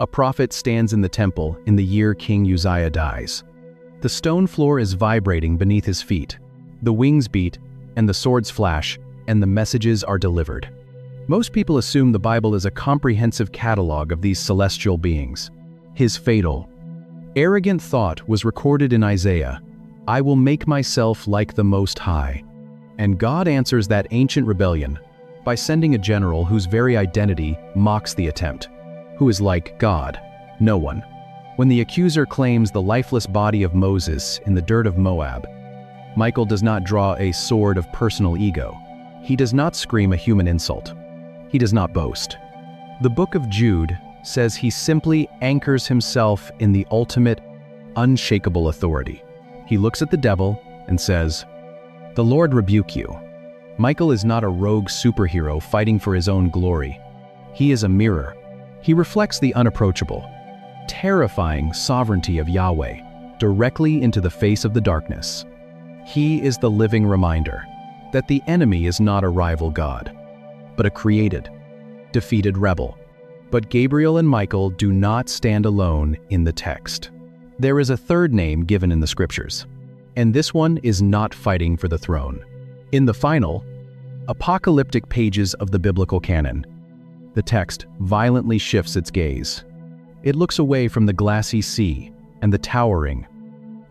A prophet stands in the temple in the year King Uzziah dies. The stone floor is vibrating beneath his feet. The wings beat, and the swords flash, and the messages are delivered. Most people assume the Bible is a comprehensive catalog of these celestial beings. His fatal, arrogant thought was recorded in Isaiah, "I will make myself like the Most High." And God answers that ancient rebellion by sending a general whose very identity mocks the attempt. Who is like God? No one. When the accuser claims the lifeless body of Moses in the dirt of Moab, Michael does not draw a sword of personal ego. He does not scream a human insult. He does not boast. The book of Jude says he simply anchors himself in the ultimate, unshakable authority. He looks at the devil and says, "The Lord rebuke you." Michael is not a rogue superhero fighting for his own glory. He is a mirror. He reflects the unapproachable, terrifying sovereignty of Yahweh directly into the face of the darkness. He is the living reminder that the enemy is not a rival God, but a created, defeated rebel. But Gabriel and Michael do not stand alone in the text. There is a third name given in the scriptures, and this one is not fighting for the throne. In the final, apocalyptic pages of the biblical canon, the text violently shifts its gaze. It looks away from the glassy sea and the towering,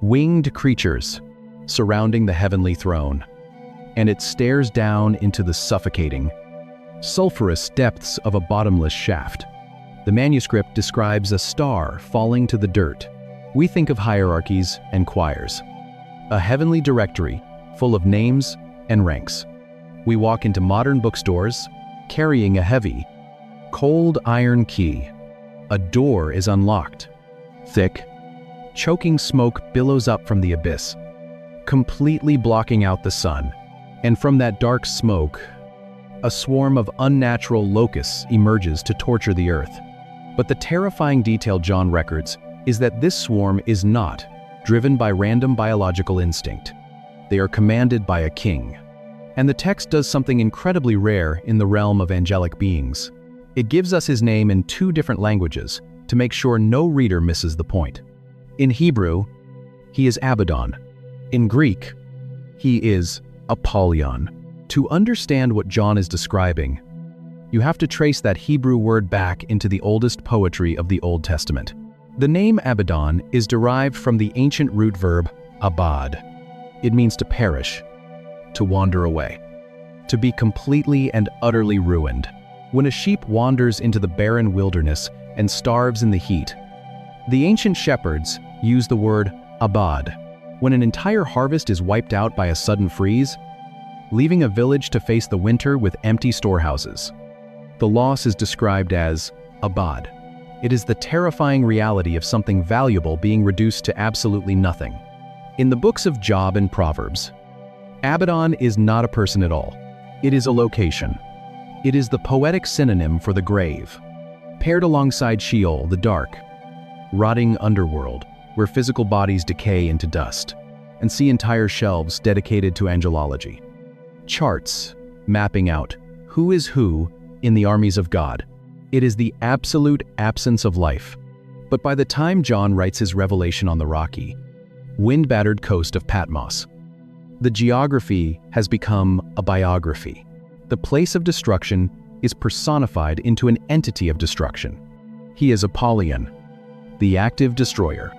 winged creatures surrounding the heavenly throne, and it stares down into the suffocating, sulfurous depths of a bottomless shaft. The manuscript describes a star falling to the dirt. We think of hierarchies and choirs, a heavenly directory full of names and ranks. We walk into modern bookstores carrying a heavy, cold iron key. A door is unlocked. Thick, choking smoke billows up from the abyss, completely blocking out the sun. And from that dark smoke, a swarm of unnatural locusts emerges to torture the earth. But the terrifying detail John records is that this swarm is not driven by random biological instinct. They are commanded by a king. And the text does something incredibly rare in the realm of angelic beings. It gives us his name in 2 different languages to make sure no reader misses the point. In Hebrew, he is Abaddon. In Greek, he is Apollyon. To understand what John is describing, you have to trace that Hebrew word back into the oldest poetry of the Old Testament. The name Abaddon is derived from the ancient root verb abad. It means to perish, to wander away, to be completely and utterly ruined. When a sheep wanders into the barren wilderness and starves in the heat, the ancient shepherds use the word abad. When an entire harvest is wiped out by a sudden freeze, leaving a village to face the winter with empty storehouses, the loss is described as abad. It is the terrifying reality of something valuable being reduced to absolutely nothing. In the books of Job and Proverbs, Abaddon is not a person at all. It is a location. It is the poetic synonym for the grave, paired alongside Sheol, the dark, rotting underworld, where physical bodies decay into dust, and see entire shelves dedicated to angelology. Charts mapping out who is who in the armies of God. It is the absolute absence of life. But by the time John writes his revelation on the rocky, wind-battered coast of Patmos, the geography has become a biography. The place of destruction is personified into an entity of destruction. He is Apollyon, the active destroyer,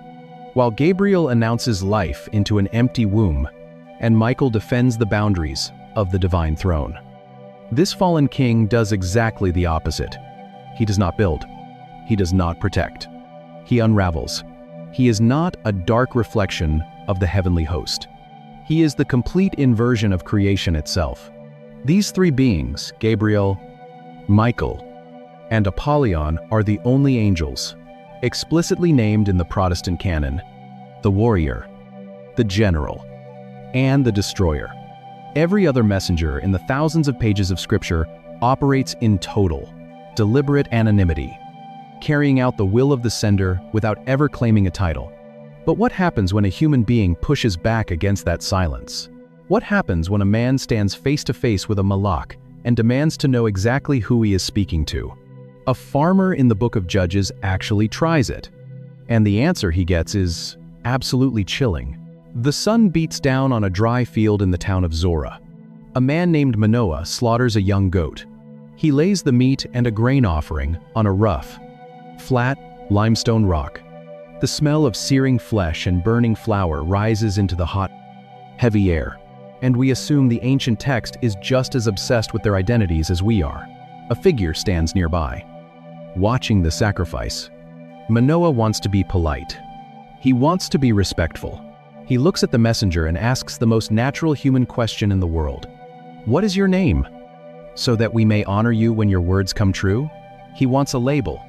while Gabriel announces life into an empty womb, and Michael defends the boundaries of the divine throne. This fallen king does exactly the opposite. He does not build. He does not protect. He unravels. He is not a dark reflection of the heavenly host. He is the complete inversion of creation itself. These 3 beings, Gabriel, Michael, and Apollyon, are the only angels explicitly named in the Protestant canon: the warrior, the general, and the destroyer. Every other messenger in the thousands of pages of Scripture operates in total, deliberate anonymity, carrying out the will of the sender without ever claiming a title. But what happens when a human being pushes back against that silence? What happens when a man stands face to face with a malak and demands to know exactly who he is speaking to? A farmer in the book of Judges actually tries it, and the answer he gets is absolutely chilling. The sun beats down on a dry field in the town of Zorah. A man named Manoah slaughters a young goat. He lays the meat and a grain offering on a rough, flat, limestone rock. The smell of searing flesh and burning flour rises into the hot, heavy air, and we assume the ancient text is just as obsessed with their identities as we are. A figure stands nearby, watching the sacrifice. Manoah wants to be polite. He wants to be respectful. He looks at the messenger and asks the most natural human question in the world. "What is your name? So that we may honor you when your words come true?" He wants a label.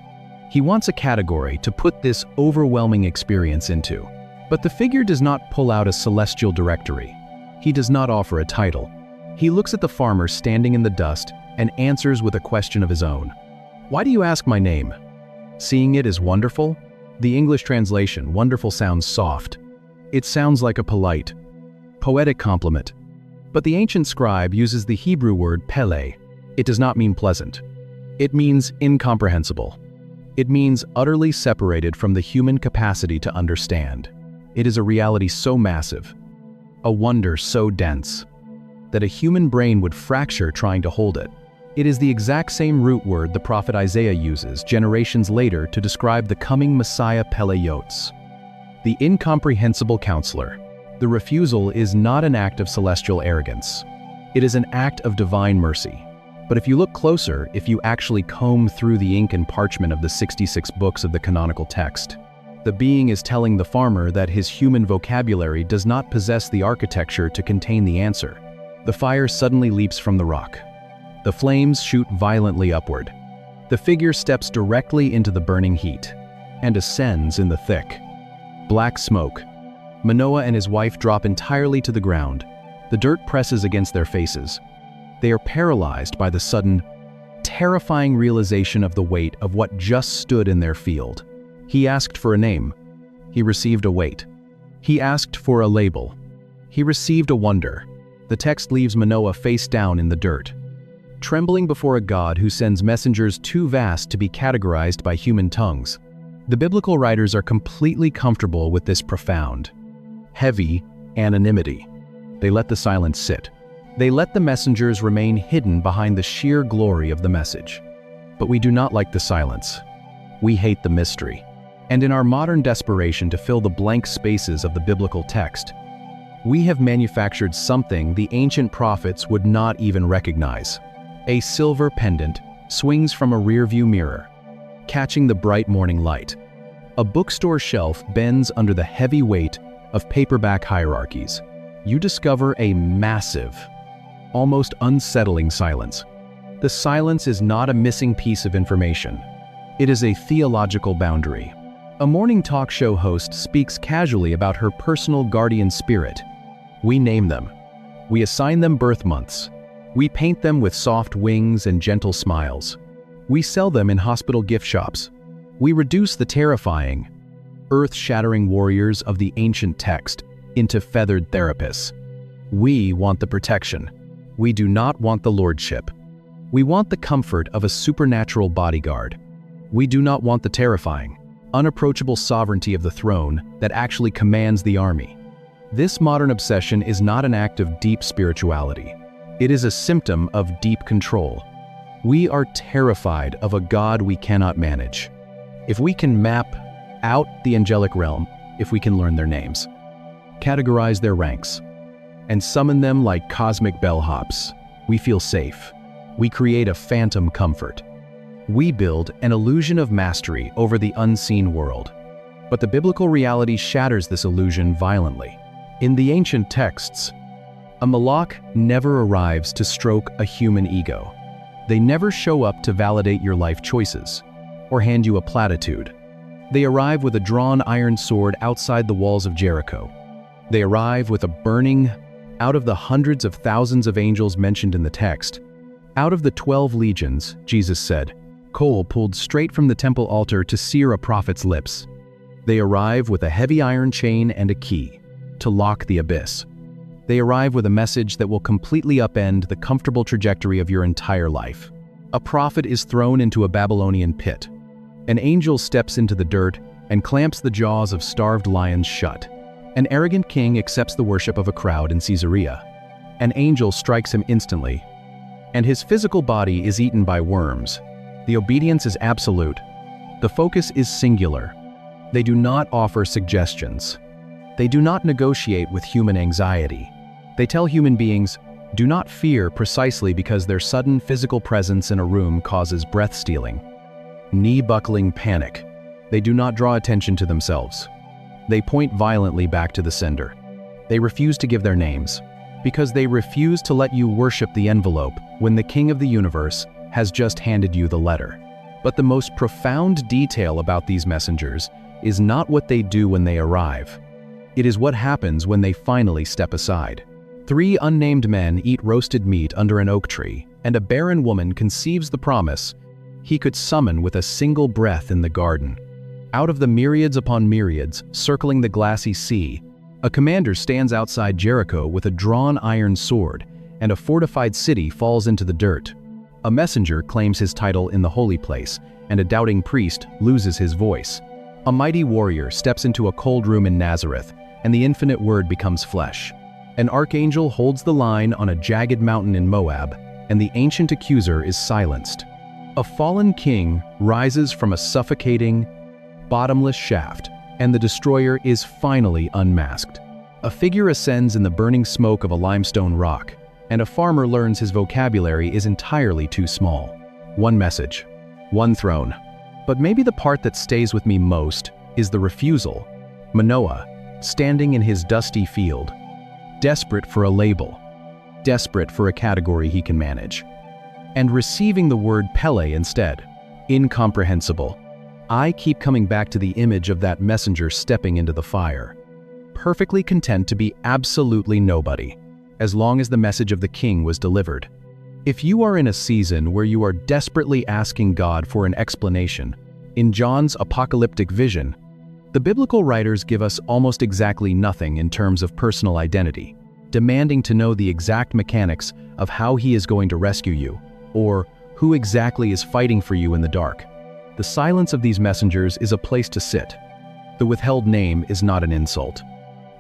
He wants a category to put this overwhelming experience into. But the figure does not pull out a celestial directory. He does not offer a title. He looks at the farmer standing in the dust and answers with a question of his own. "Why do you ask my name?" Seeing it is wonderful? The English translation, wonderful, sounds soft. It sounds like a polite, poetic compliment. But the ancient scribe uses the Hebrew word pele. It does not mean pleasant. It means incomprehensible. It means utterly separated from the human capacity to understand. It is a reality so massive, a wonder so dense, that a human brain would fracture trying to hold it. It is the exact same root word the prophet Isaiah uses generations later to describe the coming Messiah Peleiotes, the incomprehensible counselor. The refusal is not an act of celestial arrogance. It is an act of divine mercy. But if you look closer, if you actually comb through the ink and parchment of the 66 books of the canonical text, the being is telling the farmer that his human vocabulary does not possess the architecture to contain the answer. The fire suddenly leaps from the rock. The flames shoot violently upward. The figure steps directly into the burning heat and ascends in the thick, black smoke. Manoah and his wife drop entirely to the ground. The dirt presses against their faces. They are paralyzed by the sudden, terrifying realization of the weight of what just stood in their field. He asked for a name. He received a weight. He asked for a label. He received a wonder. The text leaves Manoah face down in the dirt, trembling before a God who sends messengers too vast to be categorized by human tongues. The biblical writers are completely comfortable with this profound, heavy anonymity. They let the silence sit. They let the messengers remain hidden behind the sheer glory of the message. But we do not like the silence. We hate the mystery. And in our modern desperation to fill the blank spaces of the biblical text, we have manufactured something the ancient prophets would not even recognize. A silver pendant swings from a rearview mirror, catching the bright morning light. A bookstore shelf bends under the heavy weight of paperback hierarchies. You discover a massive, almost unsettling silence. The silence is not a missing piece of information. It is a theological boundary. A morning talk show host speaks casually about her personal guardian spirit. We name them. We assign them birth months. We paint them with soft wings and gentle smiles. We sell them in hospital gift shops. We reduce the terrifying, earth-shattering warriors of the ancient text into feathered therapists. We want the protection. We do not want the lordship. We want the comfort of a supernatural bodyguard. We do not want the terrifying, unapproachable sovereignty of the throne that actually commands the army. This modern obsession is not an act of deep spirituality. It is a symptom of deep control. We are terrified of a God we cannot manage. If we can map out the angelic realm, if we can learn their names, categorize their ranks, and summon them like cosmic bellhops, we feel safe. We create a phantom comfort. We build an illusion of mastery over the unseen world. But the biblical reality shatters this illusion violently. In the ancient texts, a malach never arrives to stroke a human ego. They never show up to validate your life choices or hand you a platitude. They arrive with a drawn iron sword outside the walls of Jericho. They arrive with a burning, out of the hundreds of thousands of angels mentioned in the text, out of the 12 legions, Jesus said, coal pulled straight from the temple altar to sear a prophet's lips. They arrive with a heavy iron chain and a key to lock the abyss. They arrive with a message that will completely upend the comfortable trajectory of your entire life. A prophet is thrown into a Babylonian pit. An angel steps into the dirt and clamps the jaws of starved lions shut. An arrogant king accepts the worship of a crowd in Caesarea. An angel strikes him instantly, and his physical body is eaten by worms. The obedience is absolute. The focus is singular. They do not offer suggestions. They do not negotiate with human anxiety. They tell human beings, do not fear, precisely because their sudden physical presence in a room causes breath-stealing, knee-buckling panic. They do not draw attention to themselves. They point violently back to the sender. They refuse to give their names, because they refuse to let you worship the envelope when the King of the universe has just handed you the letter. But the most profound detail about these messengers is not what they do when they arrive. It is what happens when they finally step aside. 3 unnamed men eat roasted meat under an oak tree, and a barren woman conceives the promise he could summon with a single breath in the garden. Out of the myriads upon myriads circling the glassy sea, a commander stands outside Jericho with a drawn iron sword, and a fortified city falls into the dirt. A messenger claims his title in the holy place, and a doubting priest loses his voice. A mighty warrior steps into a cold room in Nazareth, and the infinite word becomes flesh. An archangel holds the line on a jagged mountain in Moab, and the ancient accuser is silenced. A fallen king rises from a suffocating, bottomless shaft, and the destroyer is finally unmasked. A figure ascends in the burning smoke of a limestone rock, and a farmer learns his vocabulary is entirely too small. One message, one throne. But maybe the part that stays with me most is the refusal. Manoah, standing in his dusty field, desperate for a label, desperate for a category he can manage, and receiving the word Pele instead. Incomprehensible. I keep coming back to the image of that messenger stepping into the fire, perfectly content to be absolutely nobody, as long as the message of the king was delivered. If you are in a season where you are desperately asking God for an explanation, in John's apocalyptic vision, the biblical writers give us almost exactly nothing in terms of personal identity, demanding to know the exact mechanics of how he is going to rescue you, or who exactly is fighting for you in the dark. The silence of these messengers is a place to sit. The withheld name is not an insult.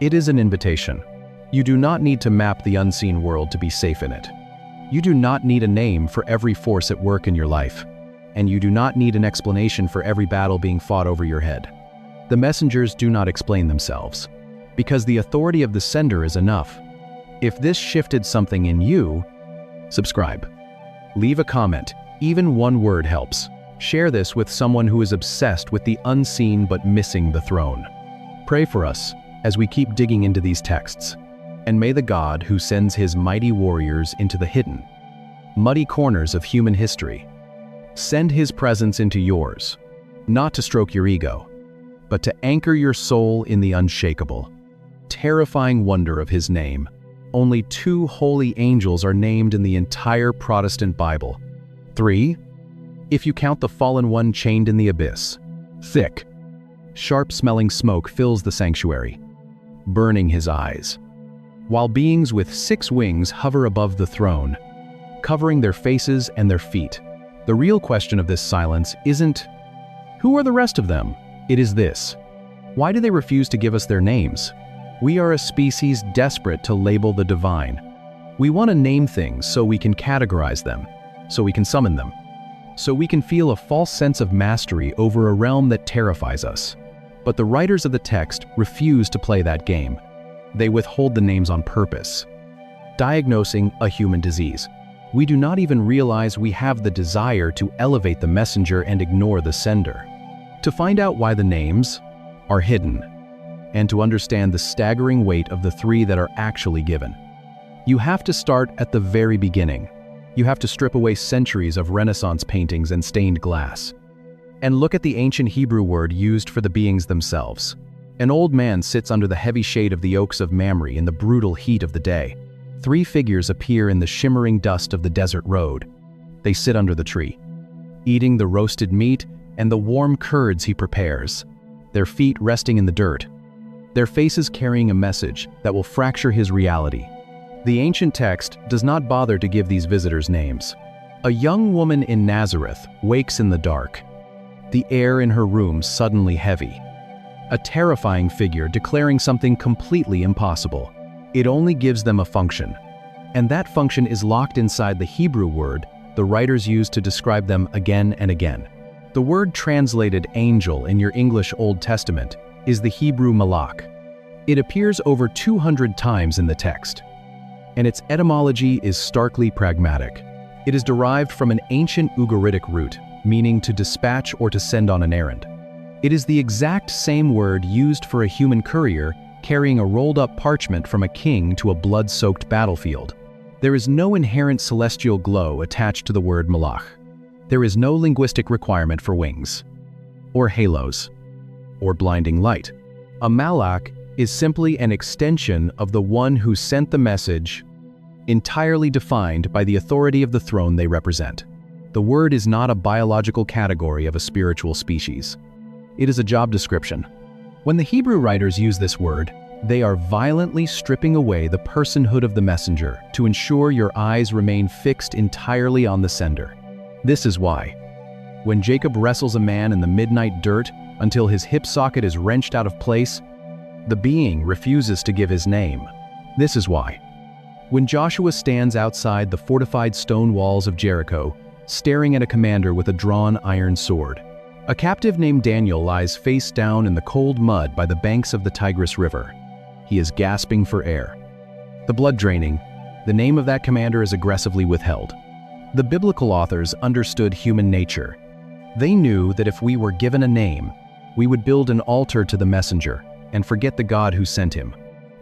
It is an invitation. You do not need to map the unseen world to be safe in it. You do not need a name for every force at work in your life, and you do not need an explanation for every battle being fought over your head. The messengers do not explain themselves, because the authority of the sender is enough. If this shifted something in you, subscribe. Leave a comment, even one word helps. Share this with someone who is obsessed with the unseen but missing the throne. Pray for us as we keep digging into these texts, and may the God who sends his mighty warriors into the hidden, muddy corners of human history send his presence into yours, not to stroke your ego, but to anchor your soul in the unshakable, terrifying wonder of his name. Only 2 holy angels are named in the entire Protestant Bible. 3, if you count the fallen one chained in the abyss. Thick, sharp-smelling smoke fills the sanctuary, burning his eyes, while beings with 6 wings hover above the throne, covering their faces and their feet. The real question of this silence isn't, who are the rest of them? It is this: why do they refuse to give us their names? We are a species desperate to label the divine. We want to name things so we can categorize them, so we can summon them, so we can feel a false sense of mastery over a realm that terrifies us. But the writers of the text refuse to play that game. They withhold the names on purpose, diagnosing a human disease. We do not even realize we have the desire to elevate the messenger and ignore the sender. To find out why the names are hidden, and to understand the staggering weight of the 3 that are actually given, you have to start at the very beginning. You have to strip away centuries of Renaissance paintings and stained glass, and look at the ancient Hebrew word used for the beings themselves. An old man sits under the heavy shade of the oaks of Mamre in the brutal heat of the day. 3 figures appear in the shimmering dust of the desert road. They sit under the tree, eating the roasted meat and the warm curds he prepares, their feet resting in the dirt, their faces carrying a message that will fracture his reality. The ancient text does not bother to give these visitors names. A young woman in Nazareth wakes in the dark, the air in her room suddenly heavy. A terrifying figure declaring something completely impossible. It only gives them a function, and that function is locked inside the Hebrew word the writers use to describe them again and again. The word translated angel in your English Old Testament is the Hebrew malach. It appears over 200 times in the text, and its etymology is starkly pragmatic. It is derived from an ancient Ugaritic root, meaning to dispatch or to send on an errand. It is the exact same word used for a human courier carrying a rolled-up parchment from a king to a blood-soaked battlefield. There is no inherent celestial glow attached to the word malach. There is no linguistic requirement for wings, or halos, or blinding light. A malach is simply an extension of the one who sent the message, entirely defined by the authority of the throne they represent. The word is not a biological category of a spiritual species. It is a job description. When the Hebrew writers use this word, they are violently stripping away the personhood of the messenger to ensure your eyes remain fixed entirely on the sender. This is why, when Jacob wrestles a man in the midnight dirt until his hip socket is wrenched out of place, the being refuses to give his name. This is why, when Joshua stands outside the fortified stone walls of Jericho, staring at a commander with a drawn iron sword, a captive named Daniel lies face down in the cold mud by the banks of the Tigris River. He is gasping for air. The blood draining, the name of that commander is aggressively withheld. The biblical authors understood human nature. They knew that if we were given a name, we would build an altar to the messenger and forget the God who sent him.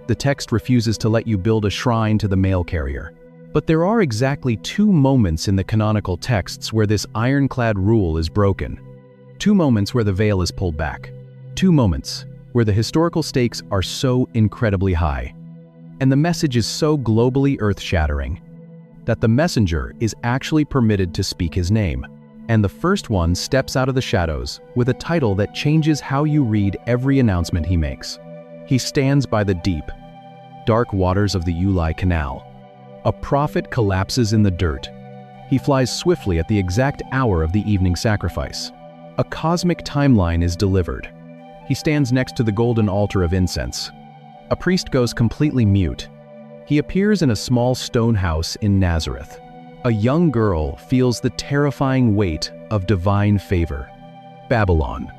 The text refuses to let you build a shrine to the mail carrier. But there are exactly two moments in the canonical texts where this ironclad rule is broken. Two moments where the veil is pulled back. Two moments where the historical stakes are so incredibly high, and the message is so globally earth-shattering, that the messenger is actually permitted to speak his name. And the first one steps out of the shadows with a title that changes how you read every announcement he makes. He stands by the deep, dark waters of the Ulai Canal. A prophet collapses in the dirt. He flies swiftly at the exact hour of the evening sacrifice. A cosmic timeline is delivered. He stands next to the golden altar of incense. A priest goes completely mute. He appears in a small stone house in Nazareth. A young girl feels the terrifying weight of divine favor. Babylon,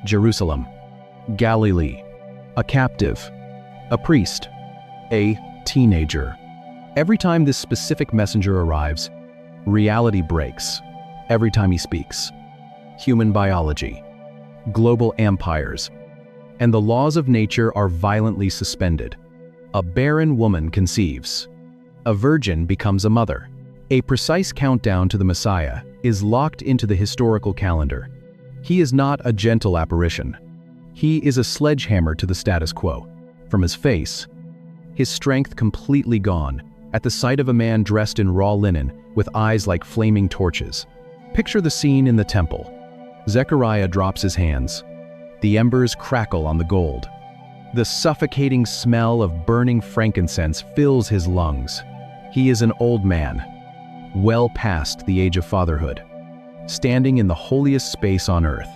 Jerusalem, Galilee, a captive, a priest, a teenager. Every time this specific messenger arrives, reality breaks. Every time he speaks. Human biology, global empires, and the laws of nature are violently suspended. A barren woman conceives. A virgin becomes a mother. A precise countdown to the Messiah is locked into the historical calendar. He is not a gentle apparition. He is a sledgehammer to the status quo. From his face, his strength completely gone, at the sight of a man dressed in raw linen with eyes like flaming torches. Picture the scene in the temple. Zechariah drops his hands. The embers crackle on the gold. The suffocating smell of burning frankincense fills his lungs. He is an old man, well past the age of fatherhood, standing in the holiest space on earth.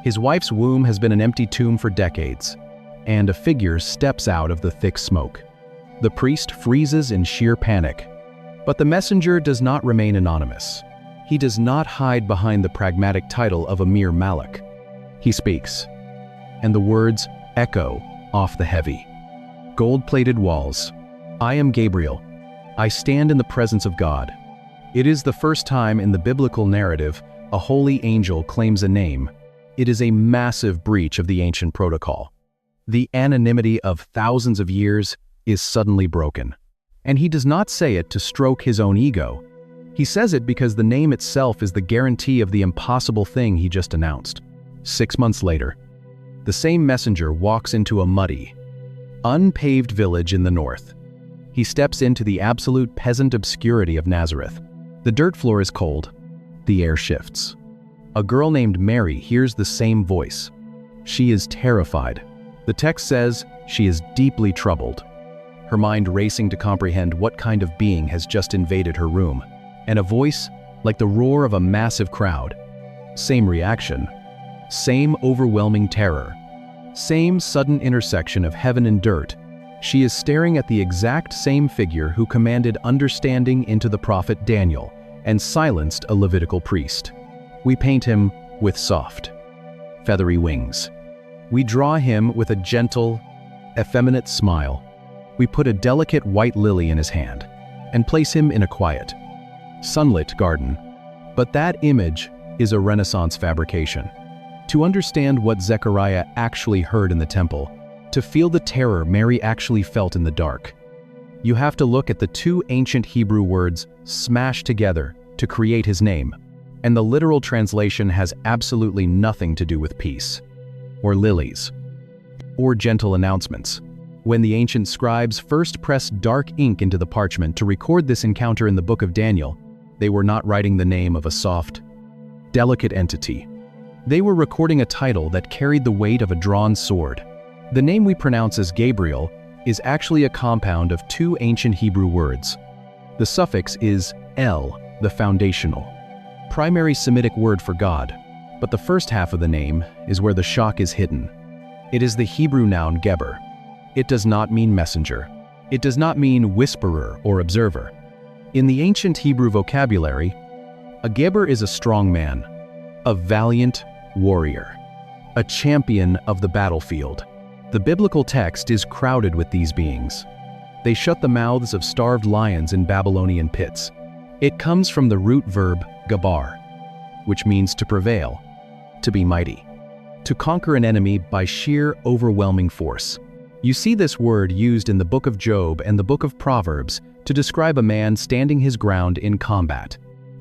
His wife's womb has been an empty tomb for decades, and a figure steps out of the thick smoke. The priest freezes in sheer panic, but the messenger does not remain anonymous. He does not hide behind the pragmatic title of a mere malach. He speaks, and the words echo off the heavy, gold-plated walls. I am Gabriel. I stand in the presence of God. It is the first time in the biblical narrative a holy angel claims a name. It is a massive breach of the ancient protocol. The anonymity of thousands of years is suddenly broken. And he does not say it to stroke his own ego. He says it because the name itself is the guarantee of the impossible thing he just announced. 6 months later, the same messenger walks into a muddy, unpaved village in the north. He steps into the absolute peasant obscurity of Nazareth. The dirt floor is cold. The air shifts. A girl named Mary hears the same voice. She is terrified. The text says she is deeply troubled, her mind racing to comprehend what kind of being has just invaded her room. And a voice like the roar of a massive crowd. Same reaction, same overwhelming terror, same sudden intersection of heaven and dirt. She is staring at the exact same figure who commanded understanding into the prophet Daniel and silenced a Levitical priest. We paint him with soft, feathery wings. We draw him with a gentle, effeminate smile. We put a delicate white lily in his hand and place him in a quiet, sunlit garden. But that image is a Renaissance fabrication. To understand what Zechariah actually heard in the temple, to feel the terror Mary actually felt in the dark, you have to look at the two ancient Hebrew words smashed together to create his name, and the literal translation has absolutely nothing to do with peace, or lilies, or gentle announcements. When the ancient scribes first pressed dark ink into the parchment to record this encounter in the book of Daniel, they were not writing the name of a soft, delicate entity. They were recording a title that carried the weight of a drawn sword. The name we pronounce as Gabriel is actually a compound of two ancient Hebrew words. The suffix is El, the foundational, primary Semitic word for God, but the first half of the name is where the shock is hidden. It is the Hebrew noun Geber. It does not mean messenger. It does not mean whisperer or observer. In the ancient Hebrew vocabulary, a Geber is a strong man, a valiant warrior, a champion of the battlefield. The biblical text is crowded with these beings. They shut the mouths of starved lions in Babylonian pits. It comes from the root verb gabar, which means to prevail, to be mighty, to conquer an enemy by sheer overwhelming force. You see this word used in the book of Job and the book of Proverbs to describe a man standing his ground in combat,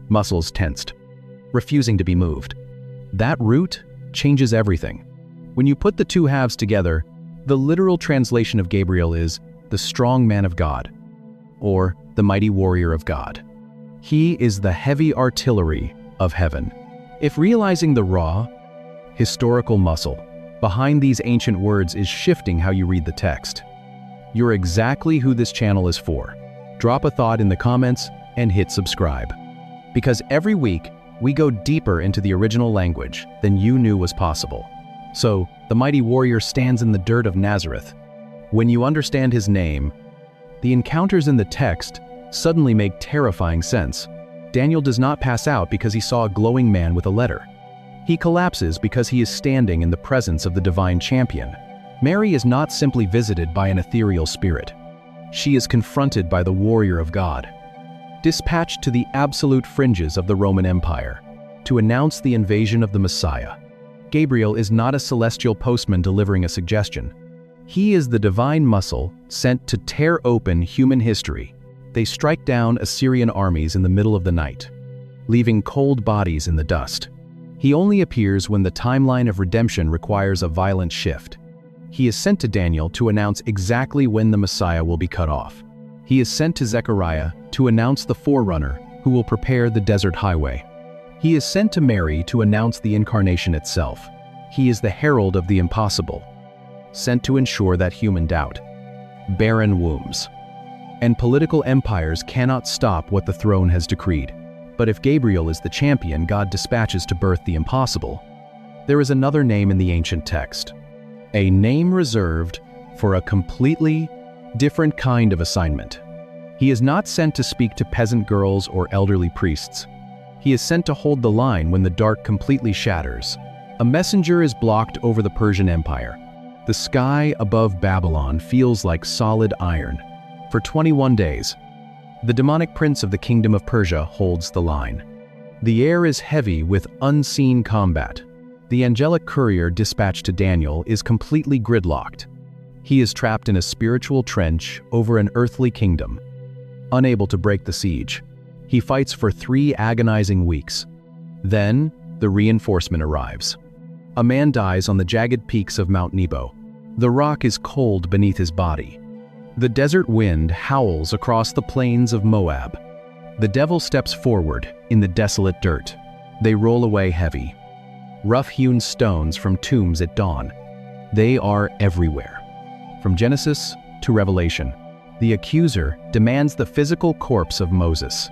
muscles tensed, refusing to be moved. That root changes everything. When you put the two halves together, the literal translation of Gabriel is the strong man of God, or the mighty warrior of God. He is the heavy artillery of heaven. If realizing the raw, historical muscle behind these ancient words is shifting how you read the text, you're exactly who this channel is for. Drop a thought in the comments and hit subscribe. Because every week, we go deeper into the original language than you knew was possible. So, the mighty warrior stands in the dirt of Nazareth. When you understand his name, the encounters in the text suddenly make terrifying sense. Daniel does not pass out because he saw a glowing man with a letter. He collapses because he is standing in the presence of the divine champion. Mary is not simply visited by an ethereal spirit. She is confronted by the warrior of God, dispatched to the absolute fringes of the Roman Empire to announce the invasion of the Messiah. Gabriel is not a celestial postman delivering a suggestion. He is the divine muscle sent to tear open human history. They strike down Assyrian armies in the middle of the night, leaving cold bodies in the dust. He only appears when the timeline of redemption requires a violent shift. He is sent to Daniel to announce exactly when the Messiah will be cut off. He is sent to Zechariah to announce the forerunner who will prepare the desert highway. He is sent to Mary to announce the incarnation itself. He is the herald of the impossible, sent to ensure that human doubt, barren wombs, and political empires cannot stop what the throne has decreed. But if Gabriel is the champion God dispatches to birth the impossible, there is another name in the ancient text, a name reserved for a completely different kind of assignment. He is not sent to speak to peasant girls or elderly priests. He is sent to hold the line when the dark completely shatters. A messenger is blocked over the Persian Empire. The sky above Babylon feels like solid iron. For 21 days, the demonic prince of the kingdom of Persia holds the line. The air is heavy with unseen combat. The angelic courier dispatched to Daniel is completely gridlocked. He is trapped in a spiritual trench over an earthly kingdom, unable to break the siege. He fights for 3 agonizing weeks. Then, the reinforcement arrives. A man dies on the jagged peaks of Mount Nebo. The rock is cold beneath his body. The desert wind howls across the plains of Moab. The devil steps forward in the desolate dirt. They roll away heavy. Rough-hewn stones from tombs at dawn. They are everywhere. From Genesis to Revelation, the accuser demands the physical corpse of Moses.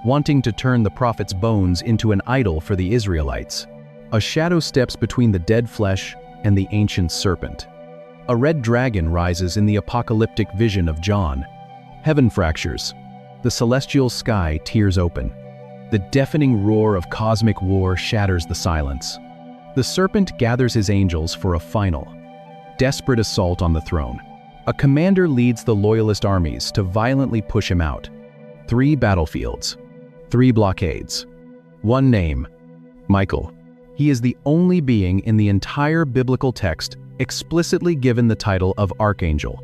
wanting to turn the prophet's bones into an idol for the Israelites. A shadow steps between the dead flesh and the ancient serpent. A red dragon rises in the apocalyptic vision of John. Heaven fractures. The celestial sky tears open. The deafening roar of cosmic war shatters the silence. The serpent gathers his angels for a final, desperate assault on the throne. A commander leads the loyalist armies to violently push him out. 3 battlefields, 3 blockades, 1 name, Michael. He is the only being in the entire biblical text explicitly given the title of archangel.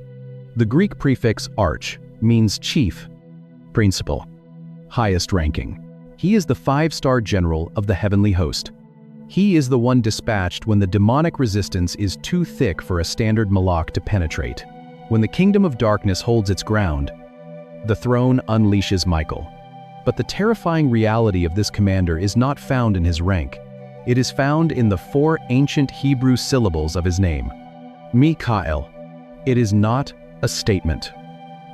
The Greek prefix arch means chief, principal, highest ranking. He is the 5-star general of the heavenly host. He is the one dispatched when the demonic resistance is too thick for a standard malak to penetrate. When the kingdom of darkness holds its ground, the throne unleashes Michael. But the terrifying reality of this commander is not found in his rank. It is found in the 4 ancient Hebrew syllables of his name, Mikael. It is not a statement.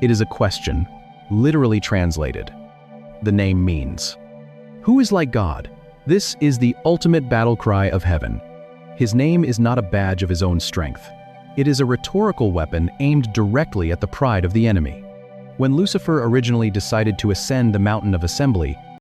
It is a question, literally translated. The name means, who is like God? This is the ultimate battle cry of heaven. His name is not a badge of his own strength. It is a rhetorical weapon aimed directly at the pride of the enemy. When Lucifer originally decided to ascend the mountain of assembly,